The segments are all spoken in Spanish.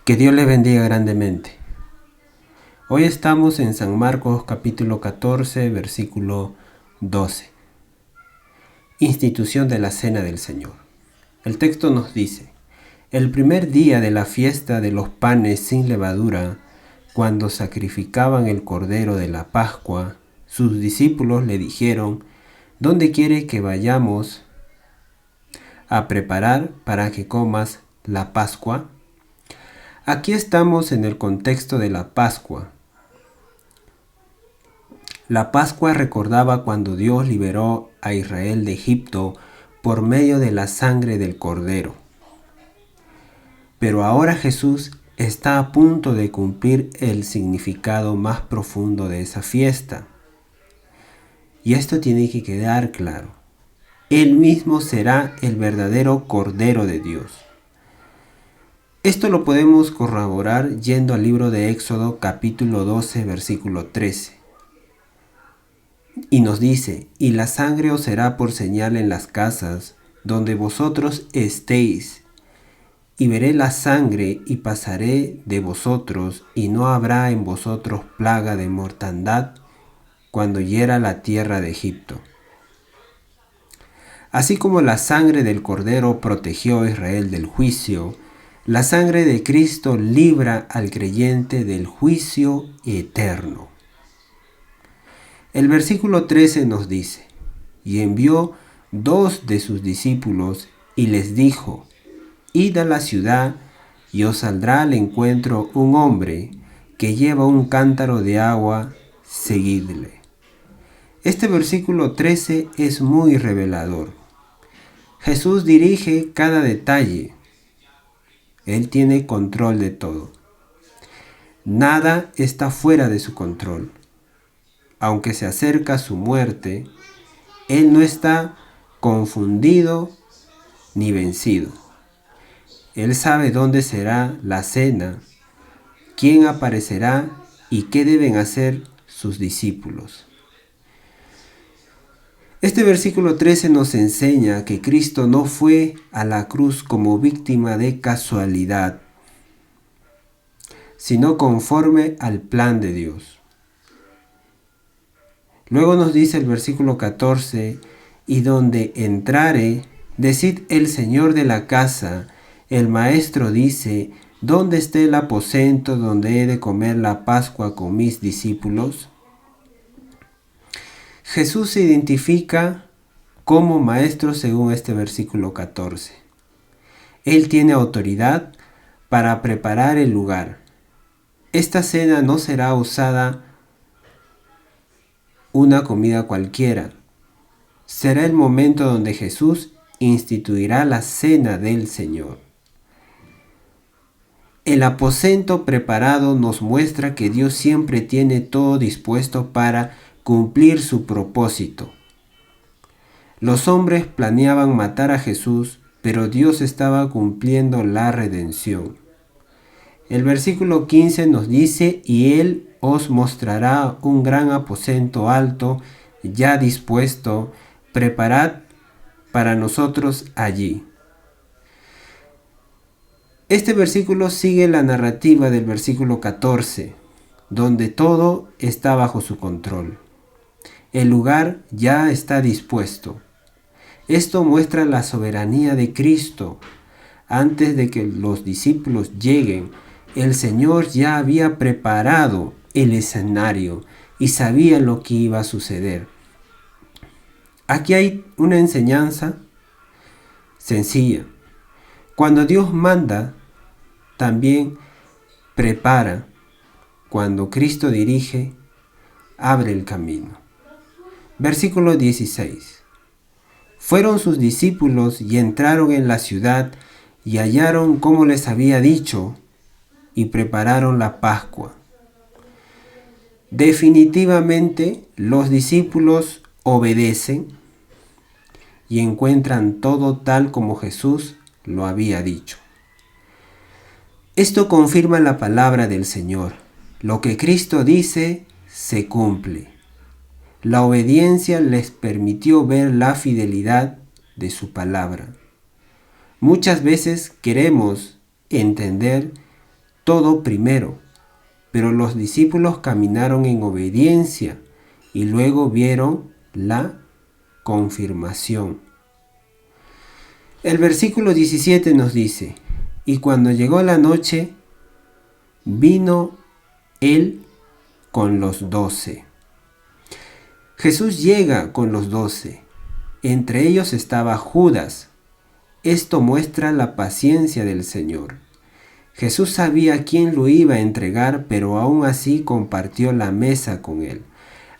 Que Dios les bendiga grandemente. Hoy estamos en San Marcos capítulo 14, versículo 12. Institución de la Cena del Señor. El texto nos dice: el primer día de la fiesta de los panes sin levadura, cuando sacrificaban el cordero de la Pascua, sus discípulos le dijeron: ¿dónde quiere que vayamos a preparar para que comas la Pascua? Aquí estamos en el contexto de la Pascua. La Pascua recordaba cuando Dios liberó a Israel de Egipto por medio de la sangre del Cordero. Pero ahora Jesús está a punto de cumplir el significado más profundo de esa fiesta. Y esto tiene que quedar claro. Él mismo será el verdadero Cordero de Dios. Esto lo podemos corroborar yendo al libro de Éxodo capítulo 12, versículo 13. Y nos dice: y la sangre os será por señal en las casas donde vosotros estéis. Y veré la sangre y pasaré de vosotros, y no habrá en vosotros plaga de mortandad cuando hiera la tierra de Egipto. Así como la sangre del Cordero protegió a Israel del juicio, la sangre de Cristo libra al creyente del juicio eterno. El versículo 13 nos dice: y envió 2 de sus discípulos y les dijo: id a la ciudad y os saldrá al encuentro un hombre que lleva un cántaro de agua, seguidle. Este versículo 13 es muy revelador. Jesús dirige cada detalle. Él tiene control de todo. Nada está fuera de su control. Aunque se acerca su muerte, Él no está confundido ni vencido. Él sabe dónde será la cena, quién aparecerá y qué deben hacer sus discípulos. Este versículo 13 nos enseña que Cristo no fue a la cruz como víctima de casualidad, sino conforme al plan de Dios. Luego nos dice el versículo 14: y donde entrare, decid el Señor de la casa, el Maestro dice: ¿dónde está el aposento donde he de comer la Pascua con mis discípulos? Jesús se identifica como Maestro según este versículo 14. Él tiene autoridad para preparar el lugar. Esta cena no será usada una comida cualquiera. Será el momento donde Jesús instituirá la cena del Señor. El aposento preparado nos muestra que Dios siempre tiene todo dispuesto para cumplir su propósito. Los hombres planeaban matar a Jesús, pero Dios estaba cumpliendo la redención. El versículo 15 nos dice: y Él os mostrará un gran aposento alto, ya dispuesto, preparad para nosotros allí. Este versículo sigue la narrativa del versículo 14, donde todo está bajo su control. El lugar ya está dispuesto. Esto muestra la soberanía de Cristo. Antes de que los discípulos lleguen, el Señor ya había preparado el escenario y sabía lo que iba a suceder. Aquí hay una enseñanza sencilla. Cuando Dios manda, también prepara. Cuando Cristo dirige, abre el camino. Versículo 16. Fueron sus discípulos y entraron en la ciudad y hallaron como les había dicho y prepararon la Pascua. Definitivamente los discípulos obedecen y encuentran todo tal como Jesús lo había dicho. Esto confirma la palabra del Señor. Lo que Cristo dice se cumple. La obediencia les permitió ver la fidelidad de su palabra. Muchas veces queremos entender todo primero, pero los discípulos caminaron en obediencia y luego vieron la confirmación. El versículo 17 nos dice: y cuando llegó la noche, vino él con los 12. Jesús llega con los 12. Entre ellos estaba Judas. Esto muestra la paciencia del Señor. Jesús sabía quién lo iba a entregar, pero aún así compartió la mesa con él.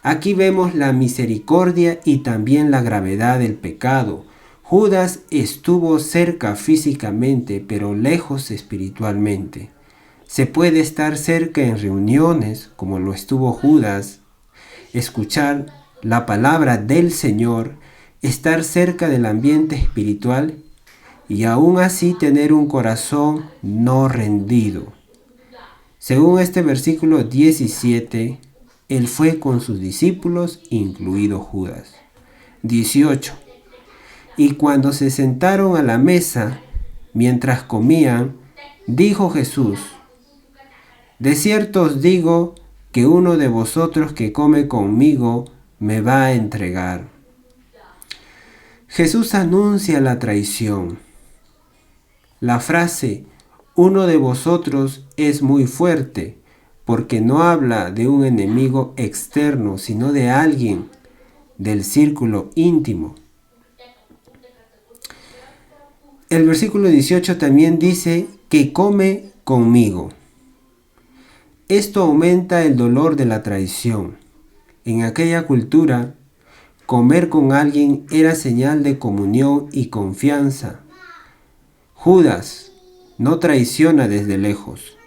Aquí vemos la misericordia y también la gravedad del pecado. Judas estuvo cerca físicamente, pero lejos espiritualmente. Se puede estar cerca en reuniones, como lo estuvo Judas, escuchar la palabra del Señor, estar cerca del ambiente espiritual y aún así tener un corazón no rendido. Según este versículo 17, él fue con sus discípulos, incluido Judas. 18. Y cuando se sentaron a la mesa, mientras comían, dijo Jesús: de cierto os digo que uno de vosotros que come conmigo me va a entregar. Jesús anuncia la traición. La frase uno de vosotros es muy fuerte, porque no habla de un enemigo externo, sino de alguien del círculo íntimo. El versículo 18 también dice que come conmigo. Esto aumenta el dolor de la traición. En aquella cultura, comer con alguien era señal de comunión y confianza. Judas no traiciona desde lejos,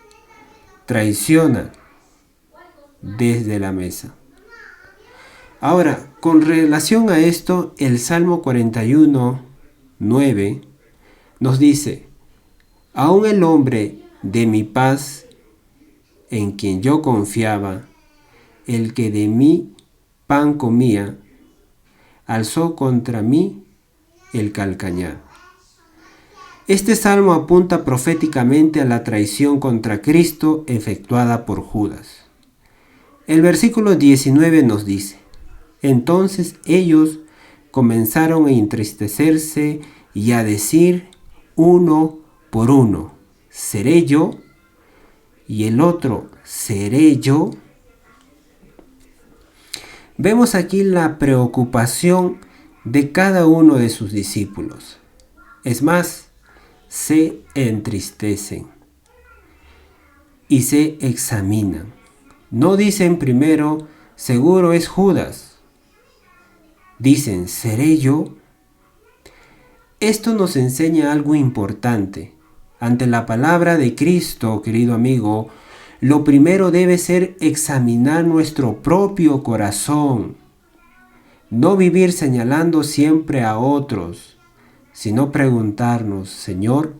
traiciona desde la mesa. Ahora, con relación a esto, el Salmo 41, 9 nos dice: aún el hombre de mi paz, en quien yo confiaba, el que de mi pan comía, alzó contra mí el calcañar. Este salmo apunta proféticamente a la traición contra Cristo efectuada por Judas. El versículo 19 nos dice: entonces ellos comenzaron a entristecerse y a decir uno por uno: ¿seré yo? Y el otro: ¿seré yo? Vemos aquí la preocupación de cada uno de sus discípulos. Es más, se entristecen y se examinan. No dicen primero: seguro es Judas. Dicen: ¿seré yo? Esto nos enseña algo importante. Ante la palabra de Cristo, querido amigo, lo primero debe ser examinar nuestro propio corazón. No vivir señalando siempre a otros, sino preguntarnos: Señor,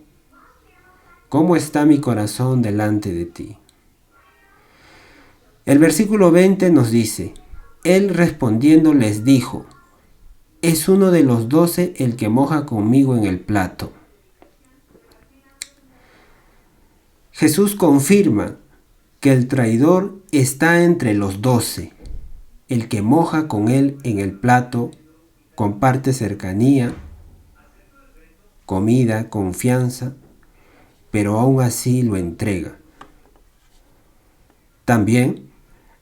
¿cómo está mi corazón delante de ti? El versículo 20 nos dice: él respondiendo les dijo: es uno de los 12 el que moja conmigo en el plato. Jesús confirma que el traidor está entre los 12. El que moja con él en el plato comparte cercanía, comida, confianza, pero aún así lo entrega. También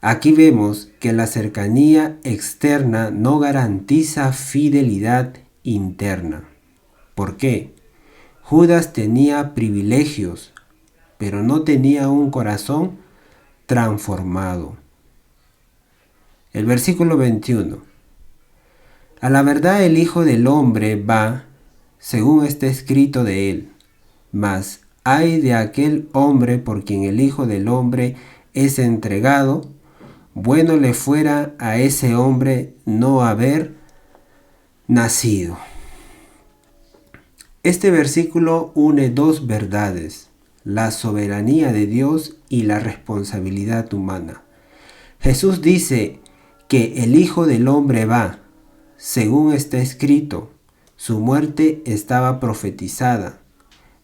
aquí vemos que la cercanía externa no garantiza fidelidad interna. ¿Por qué? Judas tenía privilegios, pero no tenía un corazón transformado. El versículo 21. A la verdad el Hijo del Hombre va, según está escrito de él, mas ay de aquel hombre por quien el Hijo del Hombre es entregado. Bueno le fuera a ese hombre no haber nacido. Este versículo une dos verdades: la soberanía de Dios y la responsabilidad humana. Jesús dice que el Hijo del Hombre va, según está escrito. Su muerte estaba profetizada,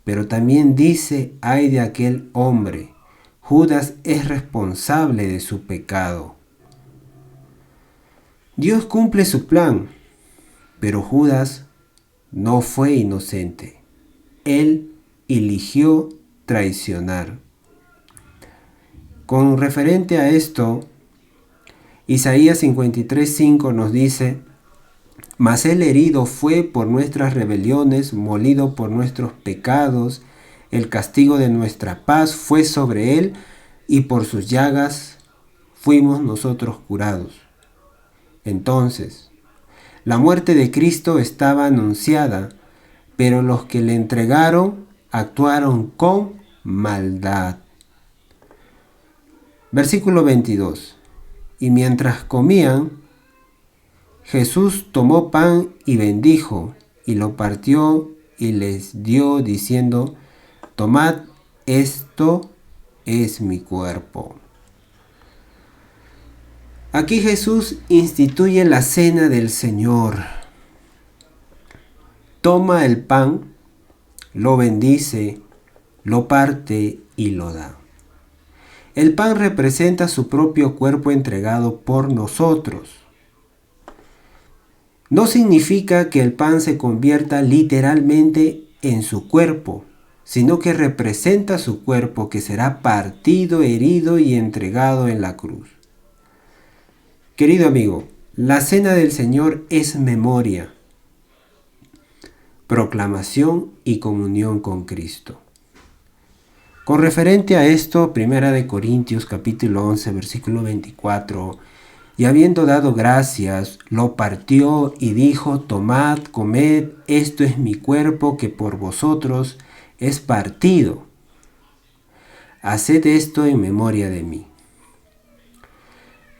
pero también dice: ay de aquel hombre. Judas es responsable de su pecado. Dios cumple su plan, pero Judas no fue inocente. Él eligió traicionar. Con referente a esto, Isaías 53:5 nos dice: mas él herido fue por nuestras rebeliones, molido por nuestros pecados, el castigo de nuestra paz fue sobre él, y por sus llagas fuimos nosotros curados. Entonces, la muerte de Cristo estaba anunciada, pero los que le entregaron actuaron con maldad. Versículo 22. Y mientras comían, Jesús tomó pan y bendijo, y lo partió y les dio, diciendo: tomad, esto es mi cuerpo. Aquí Jesús instituye la cena del Señor. Toma el pan, lo bendice, lo parte y lo da. El pan representa su propio cuerpo entregado por nosotros. No significa que el pan se convierta literalmente en su cuerpo, sino que representa su cuerpo que será partido, herido y entregado en la cruz. Querido amigo, la cena del Señor es memoria, proclamación y comunión con Cristo. Con referente a esto, 1 Corintios capítulo 11, versículo 24, y habiendo dado gracias, lo partió y dijo: tomad, comed, esto es mi cuerpo que por vosotros es partido. Haced esto en memoria de mí.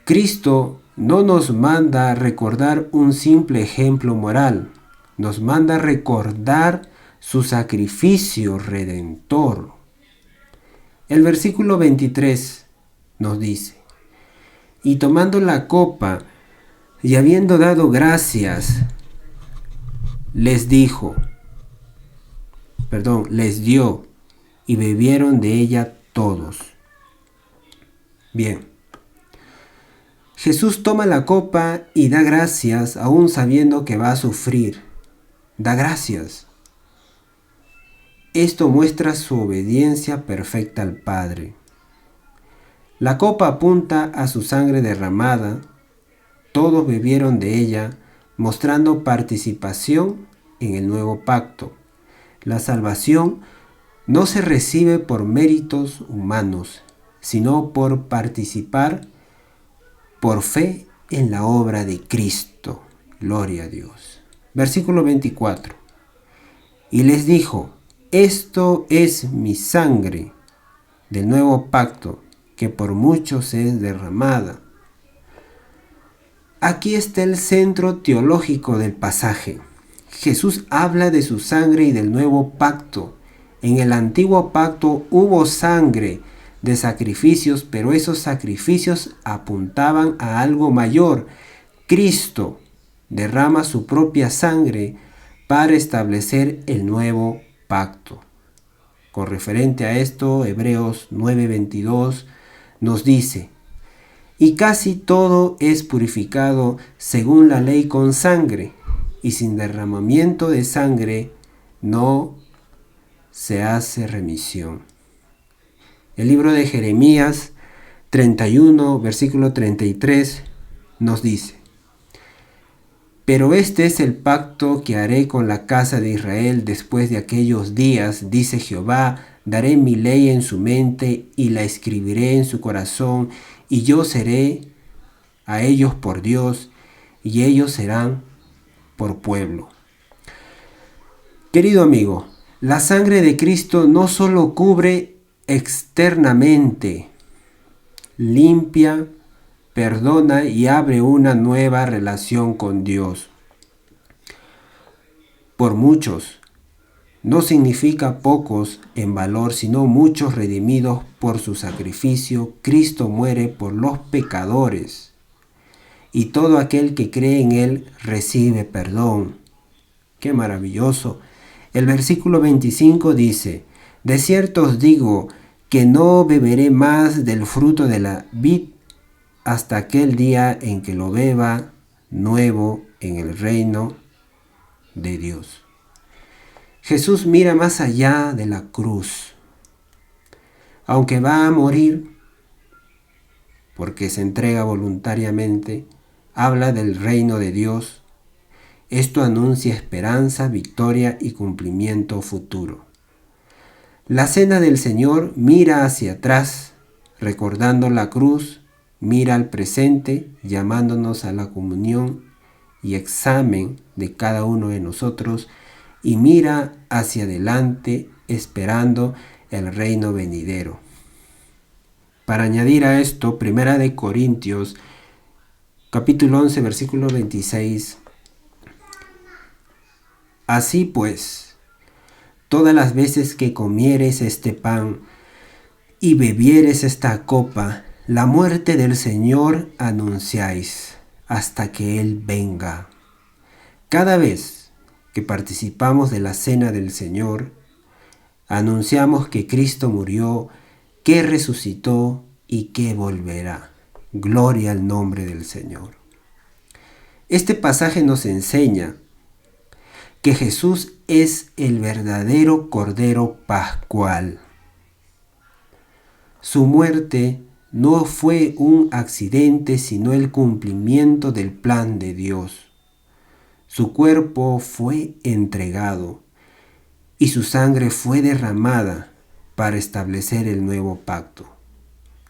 Cristo no nos manda a recordar un simple ejemplo moral, nos manda a recordar su sacrificio redentor. El versículo 23 nos dice: y tomando la copa y habiendo dado gracias, les dio, y bebieron de ella todos. Bien. Jesús toma la copa y da gracias, aún sabiendo que va a sufrir. Da gracias. Esto muestra su obediencia perfecta al Padre. La copa apunta a su sangre derramada. Todos bebieron de ella, mostrando participación en el nuevo pacto. La salvación no se recibe por méritos humanos, sino por participar por fe en la obra de Cristo. Gloria a Dios. Versículo 24. Y les dijo: esto es mi sangre del nuevo pacto, que por muchos es derramada. Aquí está el centro teológico del pasaje. Jesús habla de su sangre y del nuevo pacto. En el antiguo pacto hubo sangre de sacrificios, pero esos sacrificios apuntaban a algo mayor. Cristo derrama su propia sangre para establecer el nuevo pacto. Con referente a esto, Hebreos 9:22 nos dice: y casi todo es purificado según la ley con sangre, y sin derramamiento de sangre no se hace remisión. El libro de Jeremías 31, versículo 33 nos dice: pero este es el pacto que haré con la casa de Israel después de aquellos días, dice Jehová, daré mi ley en su mente y la escribiré en su corazón, y yo seré a ellos por Dios, y ellos serán por pueblo. Querido amigo, la sangre de Cristo no solo cubre externamente, limpia, perdona y abre una nueva relación con Dios. Por muchos, no significa pocos en valor, sino muchos redimidos por su sacrificio. Cristo muere por los pecadores, y todo aquel que cree en Él recibe perdón. ¡Qué maravilloso! El versículo 25 dice: de cierto os digo que no beberé más del fruto de la vid hasta aquel día en que lo beba nuevo en el reino de Dios. Jesús mira más allá de la cruz. Aunque va a morir, porque se entrega voluntariamente, habla del reino de Dios. Esto anuncia esperanza, victoria y cumplimiento futuro. La cena del Señor mira hacia atrás, recordando la cruz, mira al presente, llamándonos a la comunión y examen de cada uno de nosotros, y mira hacia adelante, esperando el reino venidero. Para añadir a esto, 1 Corintios, capítulo 11, versículo 26. Así pues, todas las veces que comieres este pan y bebieres esta copa, la muerte del Señor anunciáis hasta que Él venga. Cada vez que participamos de la cena del Señor, anunciamos que Cristo murió, que resucitó y que volverá. Gloria al nombre del Señor. Este pasaje nos enseña que Jesús es el verdadero Cordero Pascual. Su muerte no fue un accidente, sino el cumplimiento del plan de Dios. Su cuerpo fue entregado y su sangre fue derramada para establecer el nuevo pacto.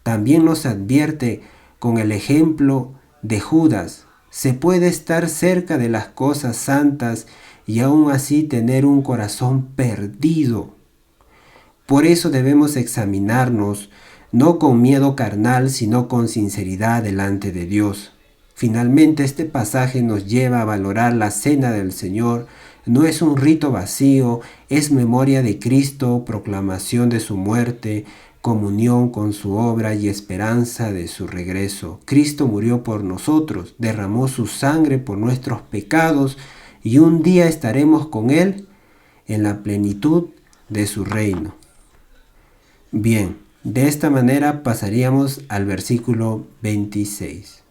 También nos advierte con el ejemplo de Judas: se puede estar cerca de las cosas santas y aún así tener un corazón perdido. Por eso debemos examinarnos, no con miedo carnal, sino con sinceridad delante de Dios. Finalmente, este pasaje nos lleva a valorar la cena del Señor. No es un rito vacío, es memoria de Cristo, proclamación de su muerte, comunión con su obra y esperanza de su regreso. Cristo murió por nosotros, derramó su sangre por nuestros pecados y un día estaremos con Él en la plenitud de su reino. Bien, de esta manera pasaríamos al versículo 26.